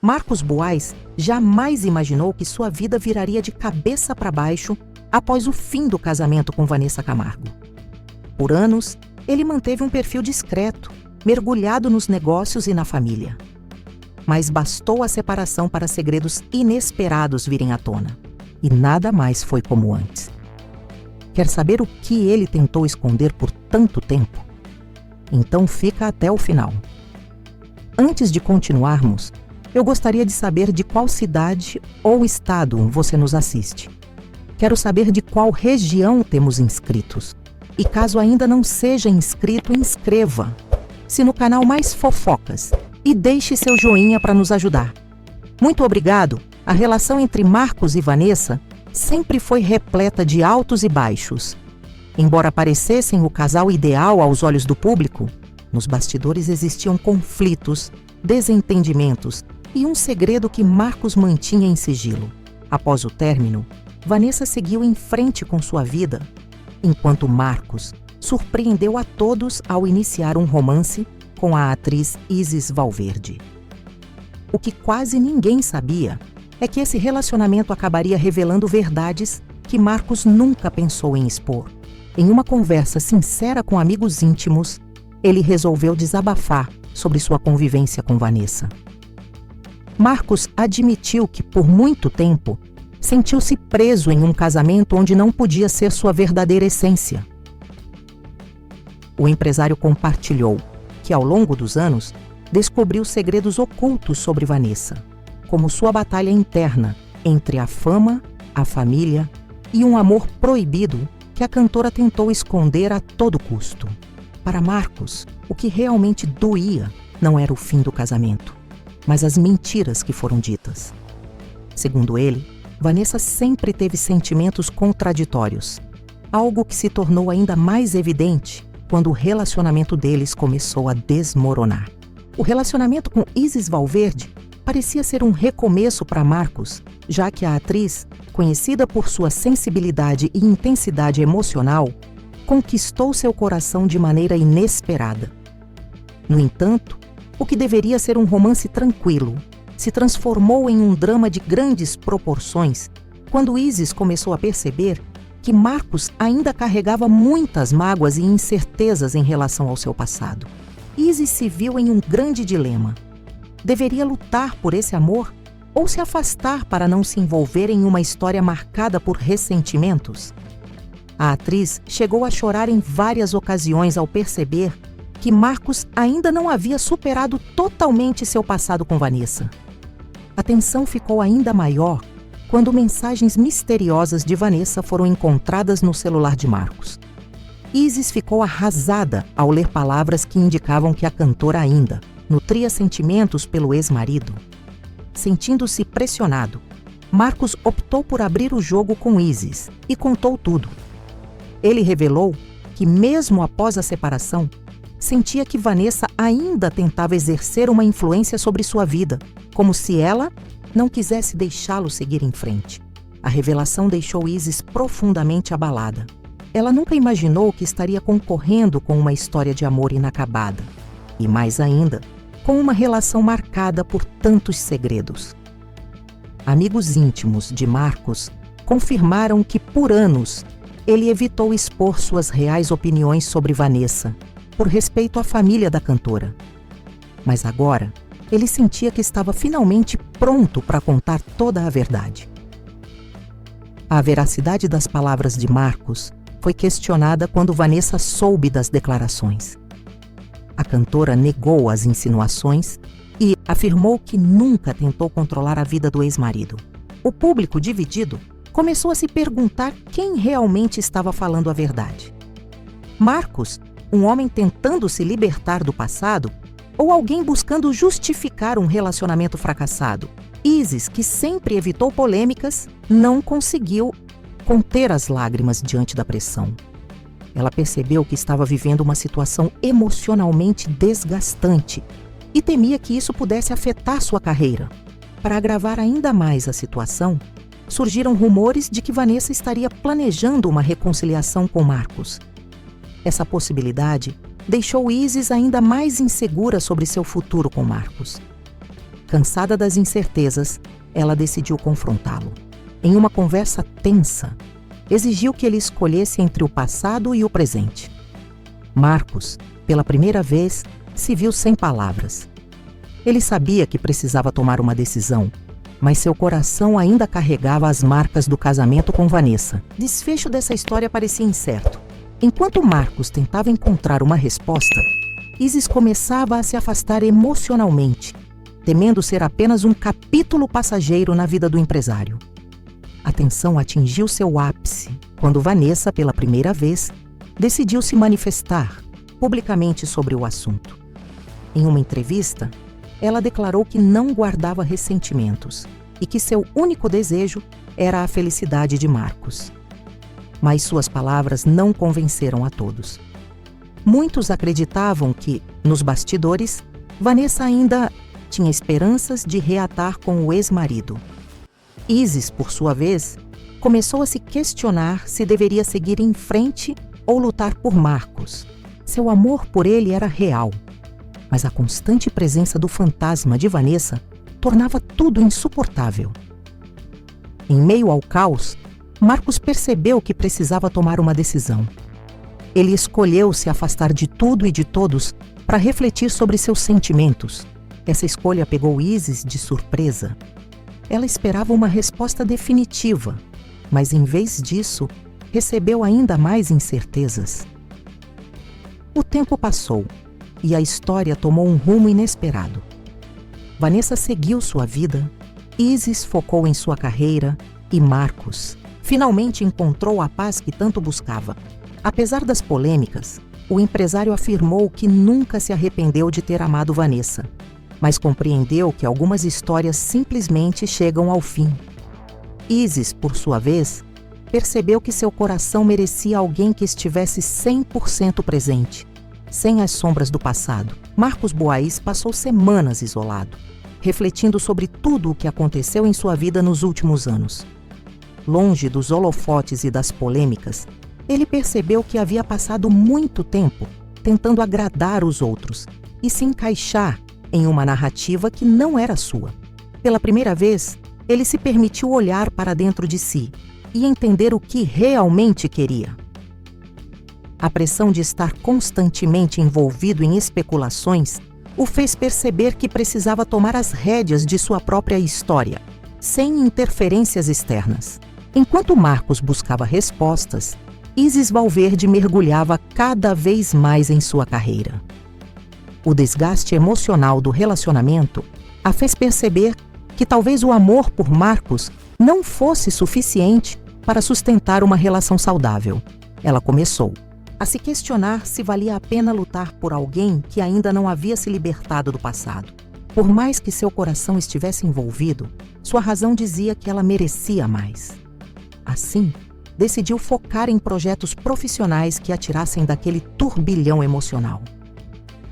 Marcos Buais jamais imaginou que sua vida viraria de cabeça para baixo após o fim do casamento com Vanessa Camargo. Por anos, ele manteve um perfil discreto, mergulhado nos negócios e na família. Mas bastou a separação para segredos inesperados virem à tona. E nada mais foi como antes. Quer saber o que ele tentou esconder por tanto tempo? Então fica até o final. Antes de continuarmos, eu gostaria de saber de qual cidade ou estado você nos assiste. Quero saber de qual região temos inscritos. E caso ainda não seja inscrito, inscreva-se no canal Mais Fofocas e deixe seu joinha para nos ajudar. Muito obrigado! A relação entre Marcos e Vanessa sempre foi repleta de altos e baixos. Embora parecessem o casal ideal aos olhos do público, nos bastidores existiam conflitos, desentendimentos e um segredo que Marcos mantinha em sigilo. Após o término, Vanessa seguiu em frente com sua vida, enquanto Marcos surpreendeu a todos ao iniciar um romance com a atriz Isis Valverde. O que quase ninguém sabia é que esse relacionamento acabaria revelando verdades que Marcos nunca pensou em expor. Em uma conversa sincera com amigos íntimos, ele resolveu desabafar sobre sua convivência com Vanessa. Marcos admitiu que, por muito tempo, sentiu-se preso em um casamento onde não podia ser sua verdadeira essência. O empresário compartilhou que, ao longo dos anos, descobriu segredos ocultos sobre Vanessa, como sua batalha interna entre a fama, a família e um amor proibido que a cantora tentou esconder a todo custo. Para Marcos, o que realmente doía não era o fim do casamento, mas as mentiras que foram ditas. Segundo ele, Vanessa sempre teve sentimentos contraditórios, algo que se tornou ainda mais evidente quando o relacionamento deles começou a desmoronar. O relacionamento com Isis Valverde parecia ser um recomeço para Marcos, já que a atriz, conhecida por sua sensibilidade e intensidade emocional, conquistou seu coração de maneira inesperada. No entanto, o que deveria ser um romance tranquilo se transformou em um drama de grandes proporções quando Isis começou a perceber que Marcos ainda carregava muitas mágoas e incertezas em relação ao seu passado. Isis se viu em um grande dilema. Deveria lutar por esse amor ou se afastar para não se envolver em uma história marcada por ressentimentos? A atriz chegou a chorar em várias ocasiões ao perceber que Marcos ainda não havia superado totalmente seu passado com Vanessa. A tensão ficou ainda maior quando mensagens misteriosas de Vanessa foram encontradas no celular de Marcos. Isis ficou arrasada ao ler palavras que indicavam que a cantora ainda nutria sentimentos pelo ex-marido. Sentindo-se pressionado, Marcos optou por abrir o jogo com Isis e contou tudo. Ele revelou que, mesmo após a separação, sentia que Vanessa ainda tentava exercer uma influência sobre sua vida, como se ela não quisesse deixá-lo seguir em frente. A revelação deixou Isis profundamente abalada. Ela nunca imaginou que estaria concorrendo com uma história de amor inacabada. E mais ainda, com uma relação marcada por tantos segredos. Amigos íntimos de Marcos confirmaram que, por anos, ele evitou expor suas reais opiniões sobre Vanessa, por respeito à família da cantora. Mas agora, ele sentia que estava finalmente pronto para contar toda a verdade. A veracidade das palavras de Marcos foi questionada quando Vanessa soube das declarações. A cantora negou as insinuações e afirmou que nunca tentou controlar a vida do ex-marido. O público, dividido, começou a se perguntar quem realmente estava falando a verdade. Marcos, um homem tentando se libertar do passado, ou alguém buscando justificar um relacionamento fracassado? Isis, que sempre evitou polêmicas, não conseguiu conter as lágrimas diante da pressão. Ela percebeu que estava vivendo uma situação emocionalmente desgastante e temia que isso pudesse afetar sua carreira. Para agravar ainda mais a situação, surgiram rumores de que Vanessa estaria planejando uma reconciliação com Marcos. Essa possibilidade deixou Isis ainda mais insegura sobre seu futuro com Marcos. Cansada das incertezas, ela decidiu confrontá-lo. Em uma conversa tensa, exigiu que ele escolhesse entre o passado e o presente. Marcos, pela primeira vez, se viu sem palavras. Ele sabia que precisava tomar uma decisão, mas seu coração ainda carregava as marcas do casamento com Vanessa. O desfecho dessa história parecia incerto. Enquanto Marcos tentava encontrar uma resposta, Isis começava a se afastar emocionalmente, temendo ser apenas um capítulo passageiro na vida do empresário. A tensão atingiu seu ápice quando Vanessa, pela primeira vez, decidiu se manifestar publicamente sobre o assunto. Em uma entrevista, ela declarou que não guardava ressentimentos e que seu único desejo era a felicidade de Marcos. Mas suas palavras não convenceram a todos. Muitos acreditavam que, nos bastidores, Vanessa ainda tinha esperanças de reatar com o ex-marido. Isis, por sua vez, começou a se questionar se deveria seguir em frente ou lutar por Marcos. Seu amor por ele era real, mas a constante presença do fantasma de Vanessa tornava tudo insuportável. Em meio ao caos, Marcos percebeu que precisava tomar uma decisão. Ele escolheu se afastar de tudo e de todos para refletir sobre seus sentimentos. Essa escolha pegou Isis de surpresa. Ela esperava uma resposta definitiva, mas em vez disso, recebeu ainda mais incertezas. O tempo passou e a história tomou um rumo inesperado. Vanessa seguiu sua vida, Isis focou em sua carreira e Marcos finalmente encontrou a paz que tanto buscava. Apesar das polêmicas, o empresário afirmou que nunca se arrependeu de ter amado Vanessa, mas compreendeu que algumas histórias simplesmente chegam ao fim. Isis, por sua vez, percebeu que seu coração merecia alguém que estivesse 100% presente, sem as sombras do passado. Marcos Boais passou semanas isolado, refletindo sobre tudo o que aconteceu em sua vida nos últimos anos. Longe dos holofotes e das polêmicas, ele percebeu que havia passado muito tempo tentando agradar os outros e se encaixar em uma narrativa que não era sua. Pela primeira vez, ele se permitiu olhar para dentro de si e entender o que realmente queria. A pressão de estar constantemente envolvido em especulações o fez perceber que precisava tomar as rédeas de sua própria história, sem interferências externas. Enquanto Marcos buscava respostas, Isis Valverde mergulhava cada vez mais em sua carreira. O desgaste emocional do relacionamento a fez perceber que talvez o amor por Marcos não fosse suficiente para sustentar uma relação saudável. Ela começou a se questionar se valia a pena lutar por alguém que ainda não havia se libertado do passado. Por mais que seu coração estivesse envolvido, sua razão dizia que ela merecia mais. Assim, decidiu focar em projetos profissionais que a tirassem daquele turbilhão emocional.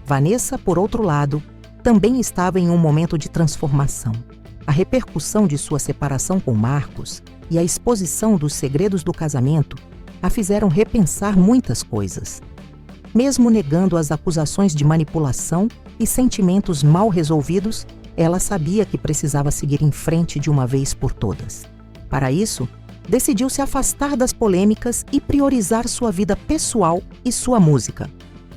Vanessa, por outro lado, também estava em um momento de transformação. A repercussão de sua separação com Marcos e a exposição dos segredos do casamento a fizeram repensar muitas coisas. Mesmo negando as acusações de manipulação e sentimentos mal resolvidos, ela sabia que precisava seguir em frente de uma vez por todas. Para isso, decidiu se afastar das polêmicas e priorizar sua vida pessoal e sua música,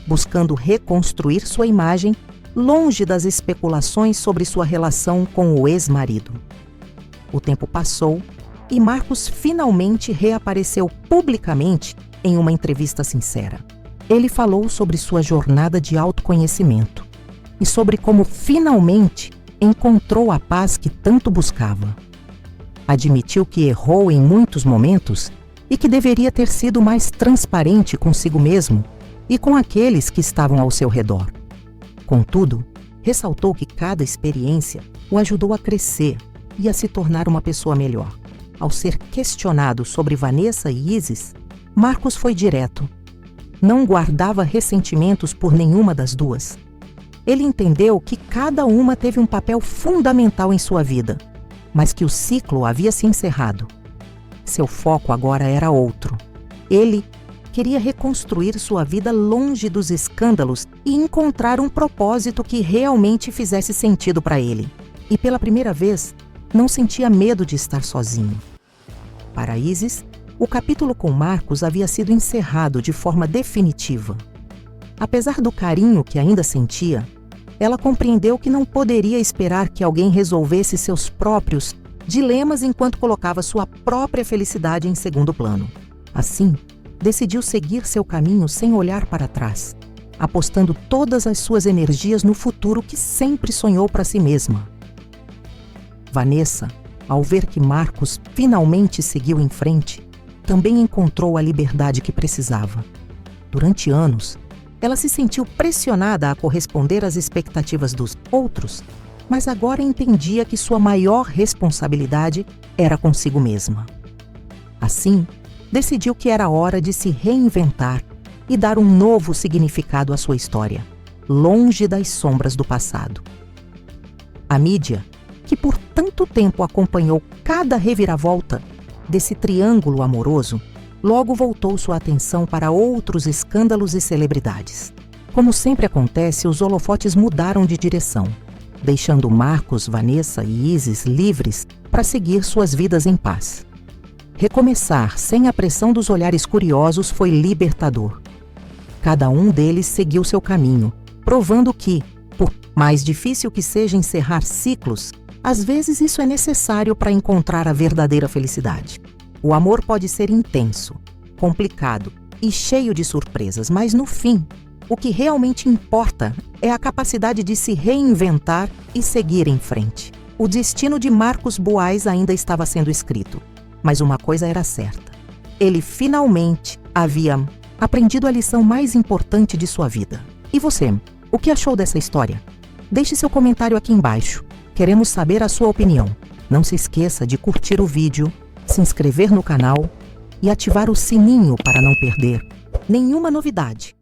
buscando reconstruir sua imagem longe das especulações sobre sua relação com o ex-marido. O tempo passou e Marcos finalmente reapareceu publicamente em uma entrevista sincera. Ele falou sobre sua jornada de autoconhecimento e sobre como finalmente encontrou a paz que tanto buscava. Admitiu que errou em muitos momentos e que deveria ter sido mais transparente consigo mesmo e com aqueles que estavam ao seu redor. Contudo, ressaltou que cada experiência o ajudou a crescer e a se tornar uma pessoa melhor. Ao ser questionado sobre Vanessa e Isis, Marcos foi direto. Não guardava ressentimentos por nenhuma das duas. Ele entendeu que cada uma teve um papel fundamental em sua vida, mas que o ciclo havia se encerrado. Seu foco agora era outro. Ele queria reconstruir sua vida longe dos escândalos e encontrar um propósito que realmente fizesse sentido para ele. e pela primeira vez não sentia medo de estar sozinho. Para Isis, o capítulo com Marcos havia sido encerrado de forma definitiva. Apesar do carinho que ainda sentia, ela compreendeu que não poderia esperar que alguém resolvesse seus próprios dilemas enquanto colocava sua própria felicidade em segundo plano. Assim, decidiu seguir seu caminho sem olhar para trás, apostando todas as suas energias no futuro que sempre sonhou para si mesma. Vanessa, ao ver que Marcos finalmente seguiu em frente, também encontrou a liberdade que precisava. Durante anos, ela se sentiu pressionada a corresponder às expectativas dos outros, mas agora entendia que sua maior responsabilidade era consigo mesma. Assim, decidiu que era hora de se reinventar e dar um novo significado à sua história, longe das sombras do passado. A mídia, que por tanto tempo acompanhou cada reviravolta desse triângulo amoroso, logo voltou sua atenção para outros escândalos e celebridades. Como sempre acontece, os holofotes mudaram de direção, deixando Marcos, Vanessa e Isis livres para seguir suas vidas em paz. Recomeçar sem a pressão dos olhares curiosos foi libertador. Cada um deles seguiu seu caminho, provando que, por mais difícil que seja encerrar ciclos, às vezes isso é necessário para encontrar a verdadeira felicidade. O amor pode ser intenso, complicado e cheio de surpresas, mas no fim, o que realmente importa é a capacidade de se reinventar e seguir em frente. O destino de Marcos Buais ainda estava sendo escrito, mas uma coisa era certa: ele finalmente havia aprendido a lição mais importante de sua vida. E você, o que achou dessa história? Deixe seu comentário aqui embaixo. Queremos saber a sua opinião. Não se esqueça de curtir o vídeo, se inscrever no canal e ativar o sininho para não perder nenhuma novidade.